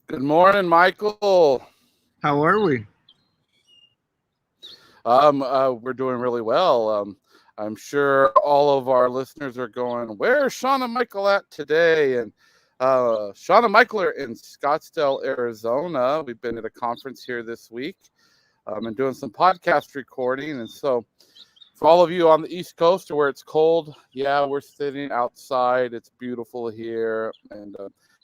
Good morning, Michael. How are we? We're doing really well. I'm sure all of our listeners are going, "Where's Shawn and Michael at today?" And Shawn and Michael are in Scottsdale, Arizona. We've been at a conference here this week and doing some podcast recording. And so, for all of you on the East Coast or where it's cold, yeah, we're sitting outside. It's beautiful here, and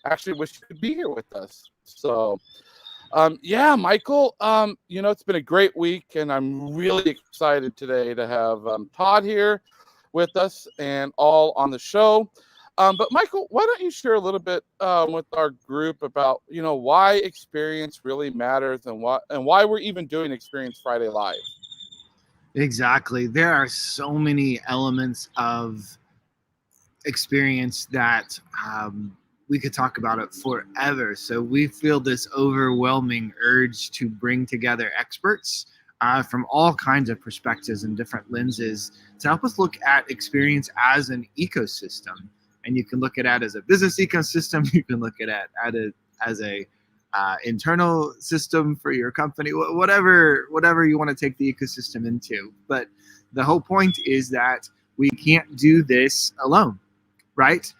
actually wish you could be here with us. So. Yeah, Michael, it's been a great week, and I'm really excited today to have Todd here with us and all on the show. But Michael, why don't you share a little bit with our group about, why experience really matters and why we're even doing Experience Friday Live? Exactly. There are so many elements of experience that we could talk about it forever. So we feel this overwhelming urge to bring together experts from all kinds of perspectives and different lenses to help us look at experience as an ecosystem. And you can look at it as a business ecosystem. You can look at it as a internal system for your company, whatever you want to take the ecosystem into. But the whole point is that we can't do this alone, right?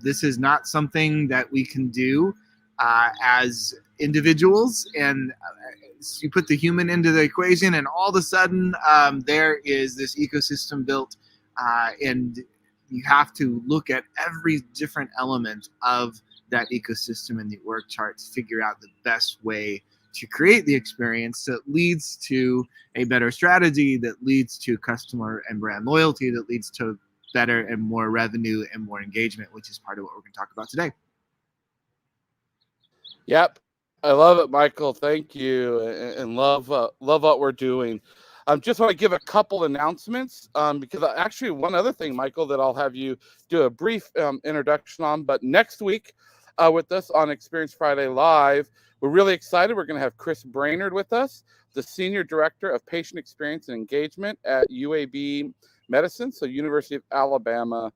This is not something that we can do as individuals. And you put the human into the equation, and all of a sudden, there is this ecosystem built, and you have to look at every different element of that ecosystem in the org chart to figure out the best way to create the experience that leads to a better strategy, that leads to customer and brand loyalty, that leads to better and more revenue and more engagement, which is part of what we're going to talk about today. Yep, I love it, Michael. Thank you, and love what we're doing. Just want to give a couple announcements because actually one other thing, Michael, that I'll have you do a brief introduction on. But next week with us on Experience Friday Live, we're really excited. We're going to have Chris Brainerd with us, the Senior Director of Patient Experience and Engagement at UAB Medicine, so University of Alabama.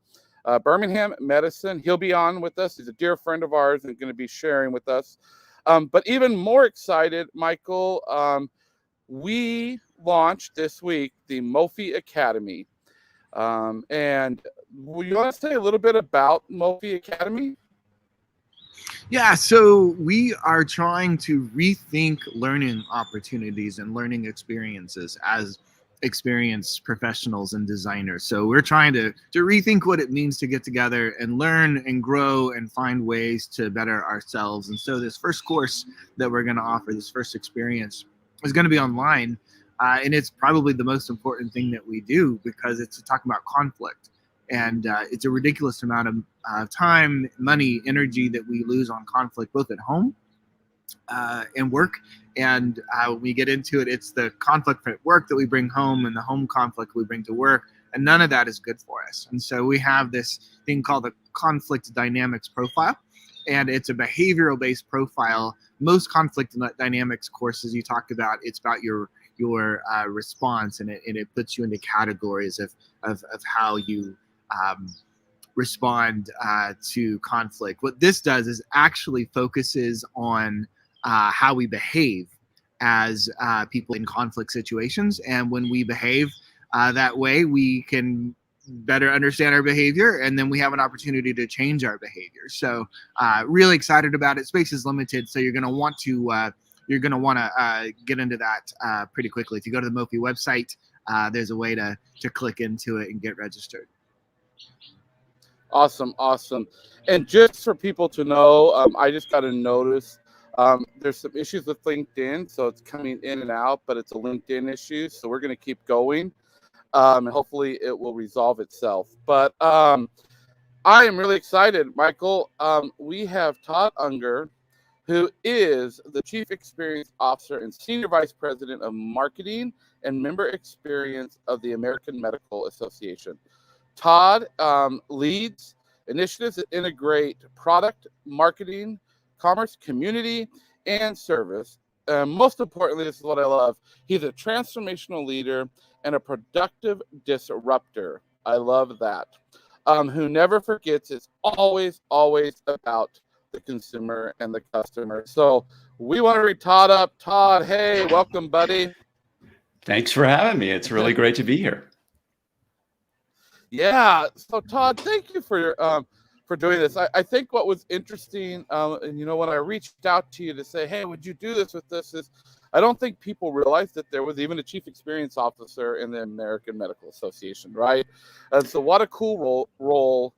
Birmingham Medicine. He'll be on with us. He's a dear friend of ours and going to be sharing with us. But even more excited, Michael, we launched this week the Mofi Academy. And you want to say a little bit about Mofi Academy? Yeah, so we are trying to rethink learning opportunities and learning experiences as experienced professionals and designers. So we're trying to rethink what it means to get together and learn and grow and find ways to better ourselves. And so this first course that we're going to offer, this first experience, is going to be online. And it's probably the most important thing that we do because it's talking about conflict. And it's a ridiculous amount of time, money, energy that we lose on conflict, both at home and work. And when we get into it, it's the conflict at work that we bring home and the home conflict we bring to work. And none of that is good for us. And so we have this thing called the conflict dynamics profile. And it's a behavioral based profile. Most conflict dynamics courses you talk about, it's about your response, and it puts you into categories of how you respond to conflict. What this does is actually focuses on how we behave as people in conflict situations. And when we behave that way, we can better understand our behavior, and then we have an opportunity to change our behavior. So really excited about it. Space is limited, so you're going to want to get into that pretty quickly. If you go to the Mofi website, there's a way to click into it and get registered. Awesome. And just for people to know, I just got a notice. There's some issues with LinkedIn, so it's coming in and out, but it's a LinkedIn issue. So we're going to keep going, and hopefully it will resolve itself. But I am really excited, Michael. We have Todd Unger, who is the Chief Experience Officer and Senior Vice President of Marketing and Member Experience of the American Medical Association. Todd leads initiatives that integrate product, marketing, commerce, community, and service. Most importantly, this is what I love. He's a transformational leader and a productive disruptor. I love that. Who never forgets it's always about the consumer and the customer. So we want to read Todd up. Todd, hey, welcome, buddy. Thanks for having me. It's really great to be here. Yeah. So Todd, thank you for doing this. I think what was interesting, and when I reached out to you to say, hey, would you do this with this, is I don't think people realized that there was even a chief experience officer in the American Medical Association, right? And so what a cool role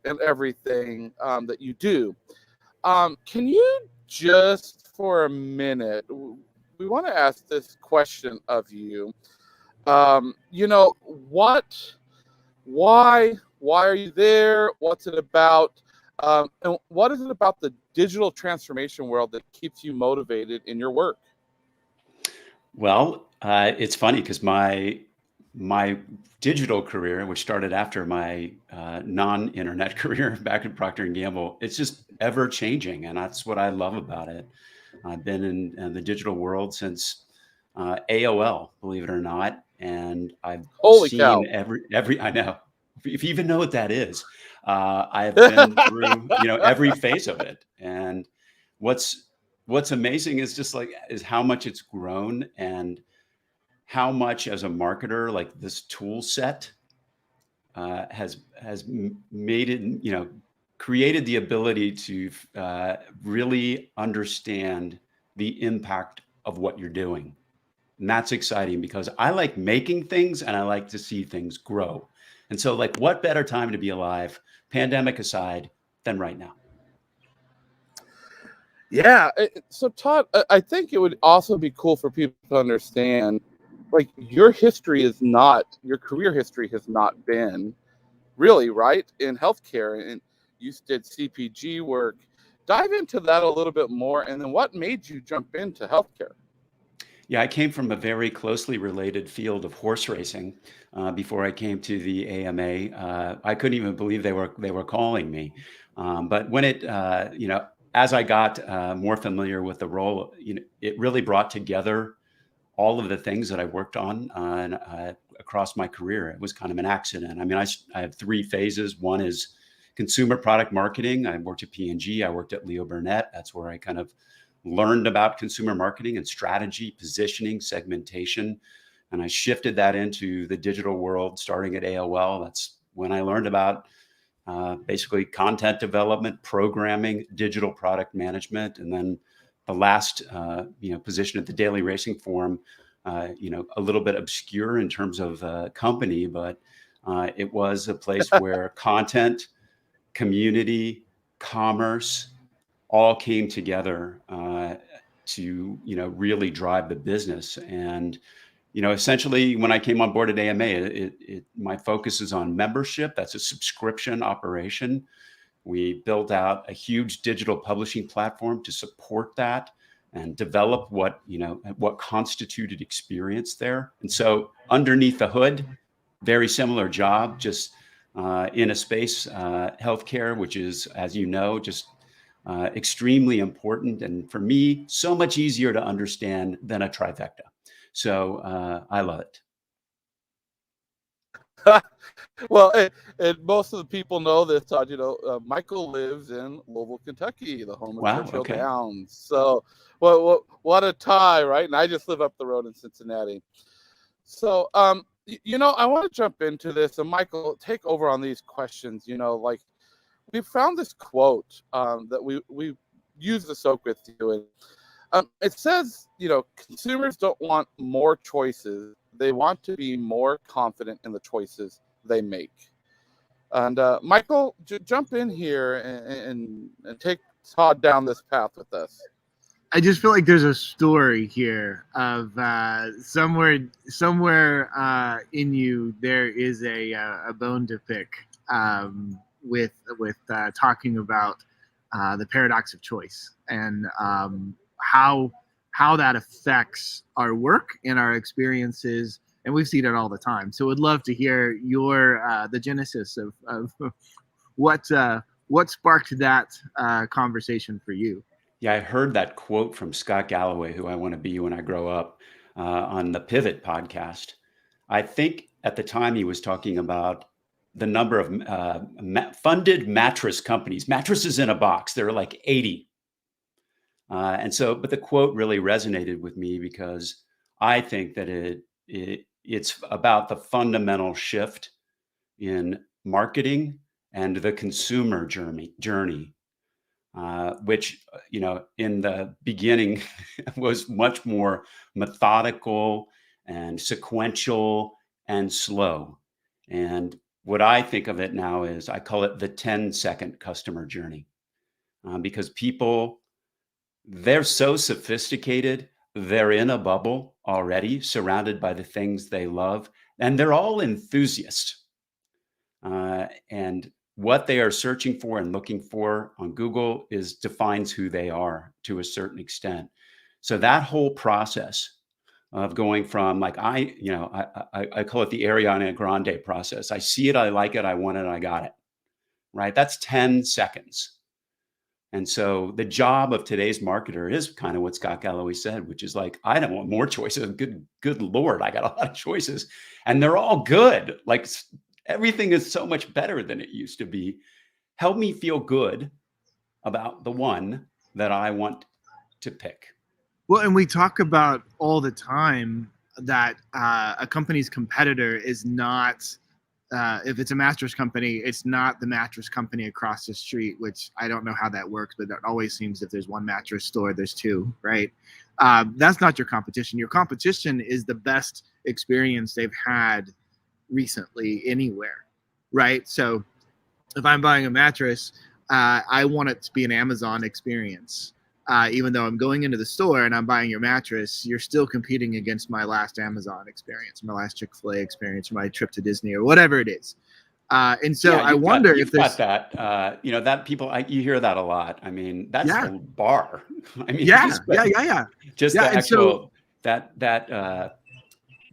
and everything that you do. Can you just for a minute, we want to ask this question of you. What, why are you there? What's it about? And what is it about the digital transformation world that keeps you motivated in your work? Well, it's funny because my digital career, which started after my non-internet career back at Procter and Gamble, it's just ever changing, and that's what I love about it. I've been in the digital world since AOL, believe it or not, and I've Holy seen cow. every. I know, if you even know what that is. I have been through every phase of it, and what's amazing is is how much it's grown and how much as a marketer, like this tool set has made it, created the ability to really understand the impact of what you're doing. And that's exciting because I like making things and I like to see things grow. And so, like, what better time to be alive, pandemic aside, than right now? Yeah. So Todd, I think it would also be cool for people to understand, like, your career history has not been really right in healthcare, and you did CPG work. Dive into that a little bit more, and then what made you jump into healthcare? Yeah, I came from a very closely related field of horse racing before I came to the AMA. I couldn't even believe they were calling me. But when as I got more familiar with the role, it really brought together all of the things that I worked on across my career. It was kind of an accident. I mean, I have three phases. One is consumer product marketing. I worked at P&G. I worked at Leo Burnett. That's where I kind of learned about consumer marketing and strategy, positioning, segmentation. And I shifted that into the digital world, starting at AOL. That's when I learned about basically content development, programming, digital product management, and then the last position at the Daily Racing Form, a little bit obscure in terms of company, but it was a place where content, community, commerce all came together to really drive the business. And essentially, when I came on board at AMA, my focus is on membership. That's a subscription operation. We built out a huge digital publishing platform to support that and develop what constituted experience there. And so underneath the hood, very similar job, just in a space, healthcare, which is, as you know, just extremely important. And for me, so much easier to understand than a trifecta. So I love it. Well, and most of the people know this, Todd. Michael lives in Louisville, Kentucky, the home of Wow. Churchill Okay. Downs. So, what a tie, right? And I just live up the road in Cincinnati. So, I want to jump into this, and Michael, take over on these questions. Like, we found this quote that we use the soak with you, and it says, consumers don't want more choices; they want to be more confident in the choices they make. And Michael, jump in here and take Todd down this path with us. I just feel like there's a story here of somewhere in you there is a bone to pick with talking about the paradox of choice and how that affects our work and our experiences, and we've seen it all the time. So, would love to hear your the genesis of what sparked that conversation for you. Yeah, I heard that quote from Scott Galloway, who I want to be when I grow up, on the Pivot podcast. I think at the time he was talking about the number of funded mattress companies, mattresses in a box. There are like 80. But the quote really resonated with me because I think that it's about the fundamental shift in marketing and the consumer journey, which, in the beginning was much more methodical and sequential and slow. And what I think of it now is I call it the 10-second customer journey, because they're so sophisticated. They're in a bubble already, surrounded by the things they love, and they're all enthusiasts. And what they are searching for and looking for on Google defines who they are to a certain extent. So that whole process of going from, like, I call it the Ariana Grande process. I see it, I like it, I want it, I got it. Right? That's 10 seconds. And so the job of today's marketer is kind of what Scott Galloway said, which is like, I don't want more choices. Good Lord, I got a lot of choices, and they're all good. Like, everything is so much better than it used to be. Help me feel good about the one that I want to pick. Well, and we talk about all the time that a company's competitor is not, if it's a mattress company, it's not the mattress company across the street, which I don't know how that works, but it always seems if there's one mattress store, there's two, right? That's not your competition. Your competition is the best experience they've had recently anywhere, right? So if I'm buying a mattress, I want it to be an Amazon experience. Even though I'm going into the store and I'm buying your mattress, you're still competing against my last Amazon experience, my last Chick-fil-A experience, or my trip to Disney, or whatever it is. And so I wonder if there's that, that people, you hear that a lot. I mean, that's the bar. I mean, yeah. Just the actual,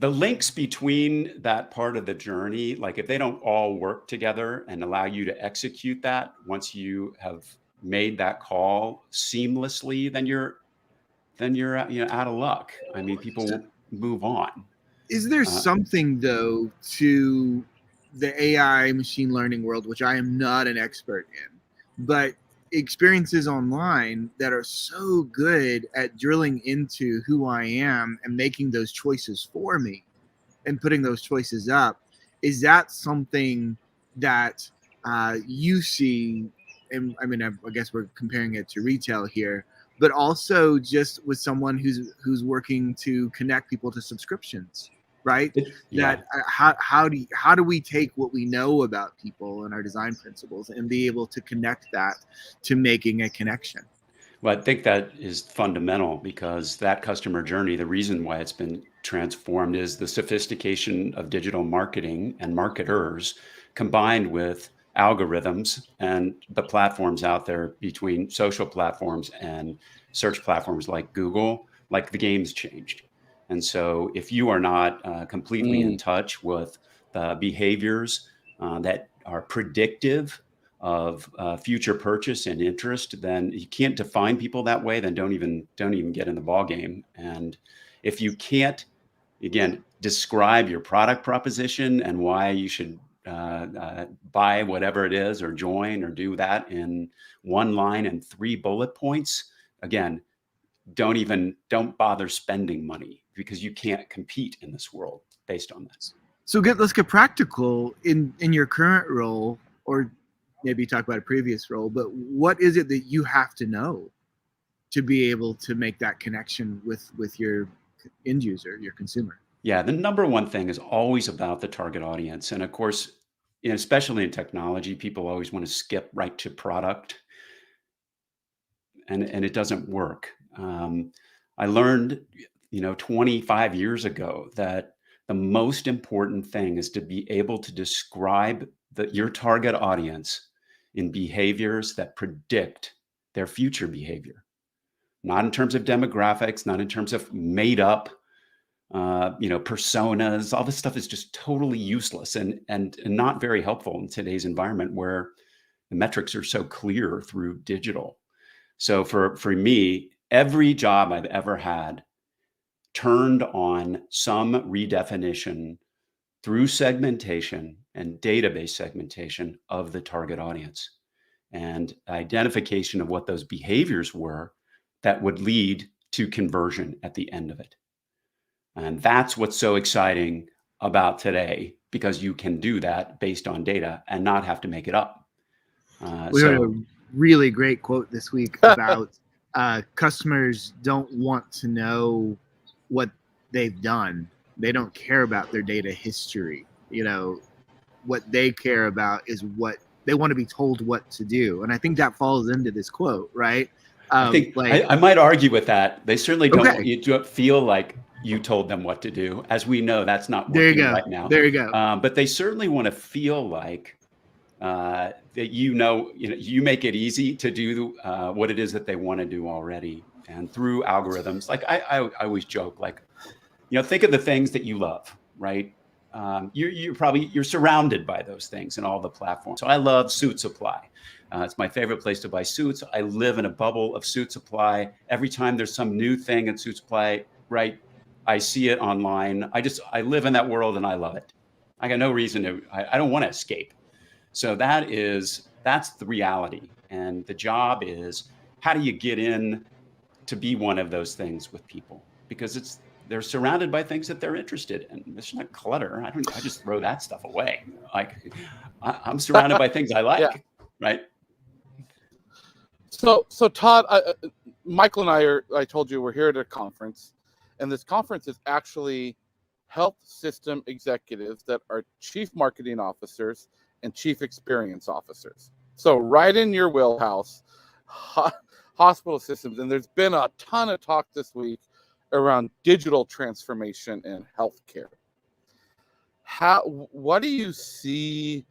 the links between that part of the journey, like if they don't all work together and allow you to execute that once you have made that call seamlessly, then you're out of luck. I mean, people will move on. Is there something though to the AI machine learning world, which I am not an expert in, but experiences online that are so good at drilling into who I am and making those choices for me and putting those choices up? Is that something that you see? And I mean, I guess we're comparing it to retail here, but also just with someone who's working to connect people to subscriptions, right? That how do we take what we know about people and our design principles and be able to connect that to making a connection? Well, I think that is fundamental, because that customer journey, the reason why it's been transformed is the sophistication of digital marketing and marketers, combined with algorithms and the platforms out there, between social platforms and search platforms like Google. Like, the game's changed. And so if you are not completely in touch with the behaviors that are predictive of future purchase and interest, then you can't define people that way. Then don't even get in the ball game. And if you can't, again, describe your product proposition and why you should buy whatever it is, or join, or do that in one line and 3 bullet points, again, don't bother spending money, because you can't compete in this world based on that. So let's get practical in your current role, or maybe talk about a previous role, but what is it that you have to know to be able to make that connection with your end user, your consumer? Yeah, the number one thing is always about the target audience. And of course, especially in technology, people always want to skip right to product, and it doesn't work. I learned, 25 years ago, that the most important thing is to be able to describe your target audience in behaviors that predict their future behavior, not in terms of demographics, not in terms of made up, personas. All this stuff is just totally useless and not very helpful in today's environment, where the metrics are so clear through digital. So for me, every job I've ever had turned on some redefinition through segmentation and database segmentation of the target audience and identification of what those behaviors were that would lead to conversion at the end of it. And that's what's so exciting about today, because you can do that based on data and not have to make it up. We heard a really great quote this week about customers don't want to know what they've done. They don't care about their data history. You know, what they care about is what they want to be told what to do. And I think that falls into this quote, right? I think I might argue with that. They certainly don't want you to feel like you told them what to do. As we know, that's not working right now. There you go. But they certainly want to feel like that you make it easy to do what it is that they want to do already. And through algorithms, like I always joke, like, think of the things that you love, right? You're surrounded by those things in all the platforms. So I love Suit Supply. It's my favorite place to buy suits. I live in a bubble of Suit Supply. Every time there's some new thing in Suit Supply, right, I see it online. I live in that world and I love it. I got no reason to. I don't want to escape. So that's the reality. And the job is, how do you get in to be one of those things with people? Because they're surrounded by things that they're interested in. It's not clutter. I just throw that stuff away. Like I'm surrounded by things I like, yeah. Right? So Todd, Michael and I told you we're here at a conference, and this conference is actually health system executives that are chief marketing officers and chief experience officers. So right in your wheelhouse, hospital systems. And there's been a ton of talk this week around digital transformation in healthcare. What do you see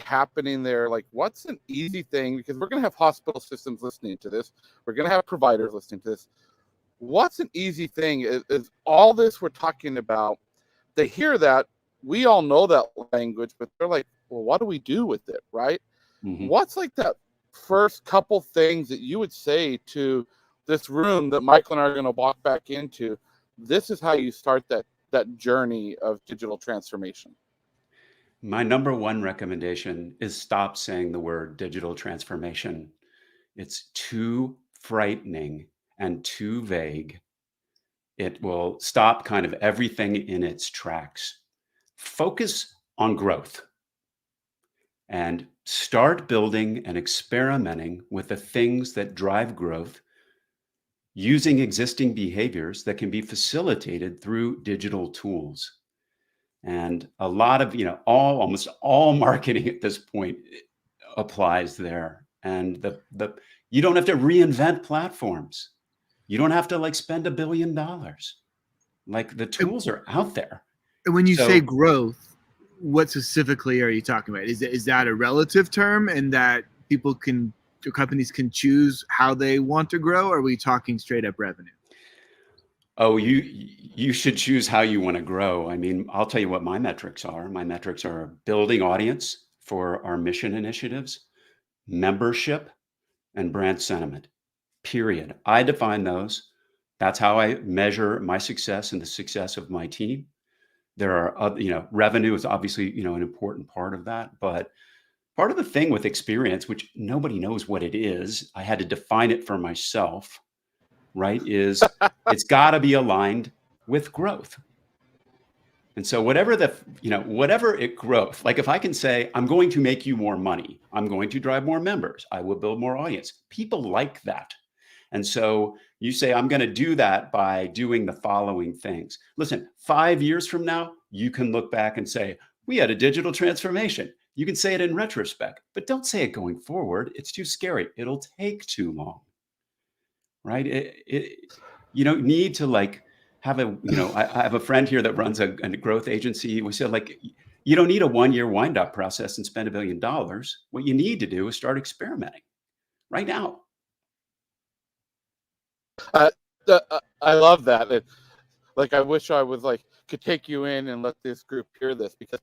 happening there? Like, what's an easy thing? Because we're going to have hospital systems listening to this. We're going to have providers listening to this. What's an easy thing? Is all this we're talking about, they hear that, we all know that language, but they're like, well, what do we do with it, right? Mm-hmm. What's like that first couple things that you would say to this room that Michael and I are going to walk back into? This is how you start that journey of digital transformation. My number one recommendation is stop saying the word digital transformation. It's too frightening and too vague. It will stop kind of everything in its tracks. Focus on growth and start building and experimenting with the things that drive growth using existing behaviors that can be facilitated through digital tools. And a lot of, almost all marketing at this point applies there. And you don't have to reinvent platforms. You don't have to spend $1 billion. Like, the tools are out there. And when you say growth, what specifically are you talking about? Is that a relative term, and that companies can choose how they want to grow? Or are we talking straight up revenue? Oh, you should choose how you want to grow. I mean, I'll tell you what my metrics are. My metrics are building audience for our mission initiatives, membership, and brand sentiment, period. I define those. That's how I measure my success and the success of my team. There are, revenue is obviously, an important part of that. But part of the thing with experience, which nobody knows what it is, I had to define it for myself, right, is it's got to be aligned with growth. And so whatever growth, like if I can say, I'm going to make you more money, I'm going to drive more members, I will build more audience. People like that. And so you say, I'm going to do that by doing the following things. Listen, 5 years from now, you can look back and say, we had a digital transformation. You can say it in retrospect, but don't say it going forward. It's too scary. It'll take too long, right? You don't need to have I have a friend here that runs a growth agency. We said, you don't need a 1-year wind up process and spend $1 billion. What you need to do is start experimenting right now. I love that. I wish I was could take you in and let this group hear this, because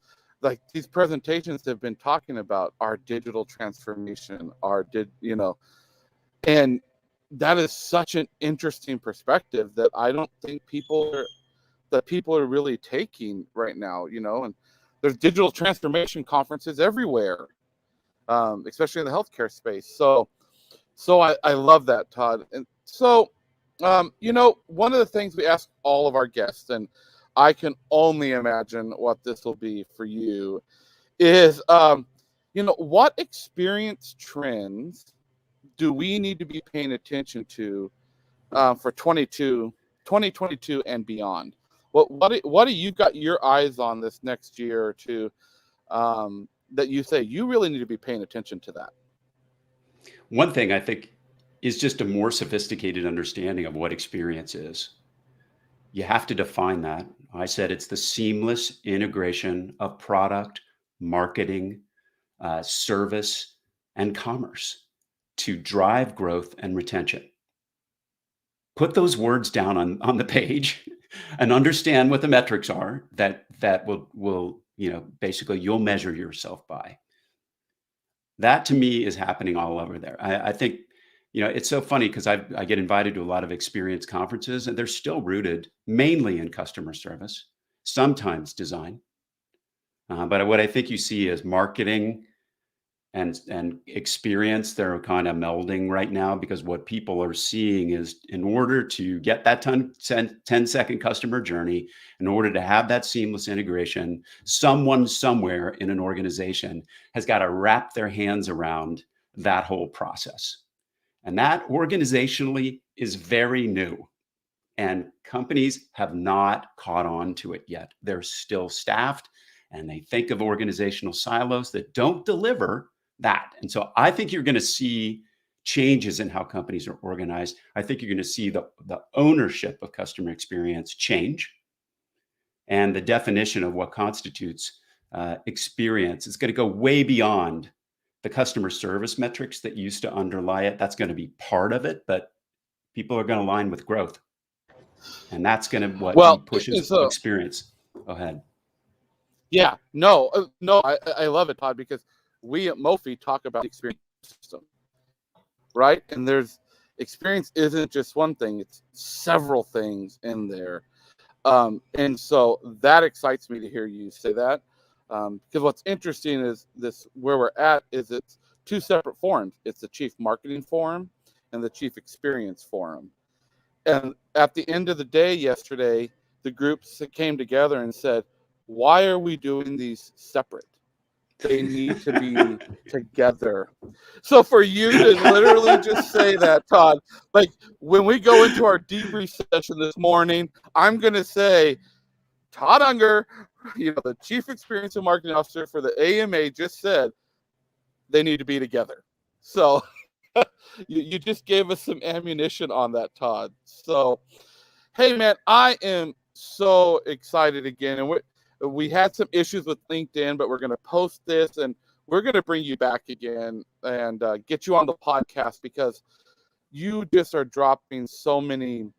these presentations have been talking about our digital transformation, and that is such an interesting perspective that I don't think people that people are really taking right now, and there's digital transformation conferences everywhere, especially in the healthcare space. So I love that, Todd. And so, one of the things we ask all of our guests, and I can only imagine what this will be for you, is, what experience trends do we need to be paying attention to for 2022 and beyond? What do you got your eyes on this next year or two that you say you really need to be paying attention to that? One thing I think is just a more sophisticated understanding of what experience is. You have to define that. I said it's the seamless integration of product, marketing, service, and commerce to drive growth and retention. Put those words down on the page and understand what the metrics are that will basically you'll measure yourself by. That to me is happening all over there. I think it's so funny because I get invited to a lot of experience conferences, and they're still rooted mainly in customer service, sometimes design. But what I think you see is marketing and experience. They're kind of melding right now because what people are seeing is in order to get that 10-second customer journey, in order to have that seamless integration, someone somewhere in an organization has got to wrap their hands around that whole process. And that organizationally is very new. And companies have not caught on to it yet. They're still staffed and they think of organizational silos that don't deliver that. And so I think you're going to see changes in how companies are organized. I think you're going to see the ownership of customer experience change. And the definition of what constitutes experience is going to go way beyond the customer service metrics that used to underlie it. That's going to be part of it, but people are going to align with growth. And that's going to pushes experience. Go ahead. Yeah, no, I love it, Todd, because we at Mophie talk about the experience system, right? And there's experience isn't just one thing; it's several things in there, and so that excites me to hear you say that, because what's interesting is this: where we're at is it's two separate forums. It's the Chief Marketing Forum and the Chief Experience Forum. And at the end of the day yesterday, the groups came together and said, why are we doing these separate? They need to be together. So for you to literally just say that, Todd, like when we go into our debrief session this morning, I'm going to say, Todd Unger, the Chief Experience and Marketing Officer for the AMA just said they need to be together. So you just gave us some ammunition on that, Todd. So, hey, man, I am so excited again. And we had some issues with LinkedIn, but we're going to post this and we're going to bring you back again and get you on the podcast because you just are dropping so many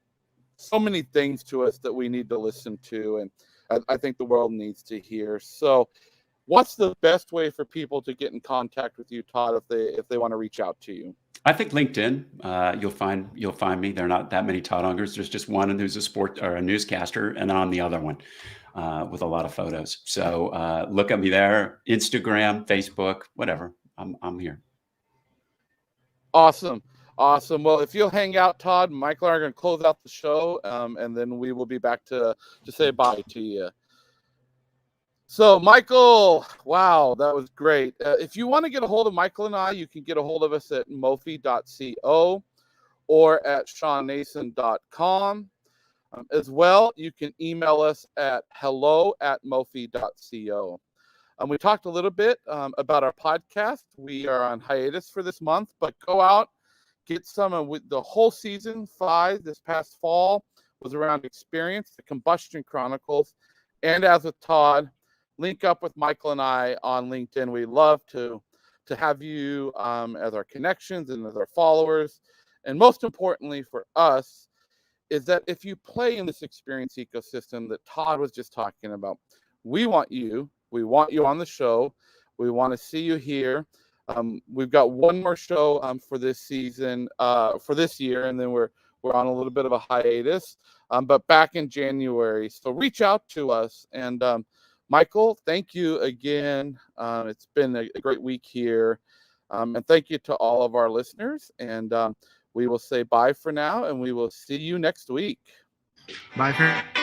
things to us that we need to listen to. And I think the world needs to hear. So what's the best way for people to get in contact with you, Todd, if they want to reach out to you? I think LinkedIn, you'll find me. There are not that many Todd Ungers. There's just one who's a sport or a newscaster, and then I'm the other one with a lot of photos. So look at me there. Instagram, Facebook, whatever. I'm here. Awesome. Well, if you'll hang out, Todd, Michael and I are going to close out the show, and then we will be back to say bye to you. So, Michael, wow, that was great. If you want to get a hold of Michael and I, you can get a hold of us at mophie.co or at ShawnNason.com. As well, you can email us at hello@mophie.co. We talked a little bit about our podcast. We are on hiatus for this month, but go out, get some of the whole season 5 this past fall was around experience, the Combustion Chronicles, and as with Todd, link up with Michael and I on LinkedIn. We love to have you as our connections and as our followers. And most importantly for us is that if you play in this experience ecosystem that Todd was just talking about, we want you on the show. We want to see you here. We've got one more show for this season, for this year, and then we're on a little bit of a hiatus. but back in January. So reach out to us. And Michael, thank you again. It's been a great week here. And thank you to all of our listeners. And we will say bye for now, and we will see you next week. Bye for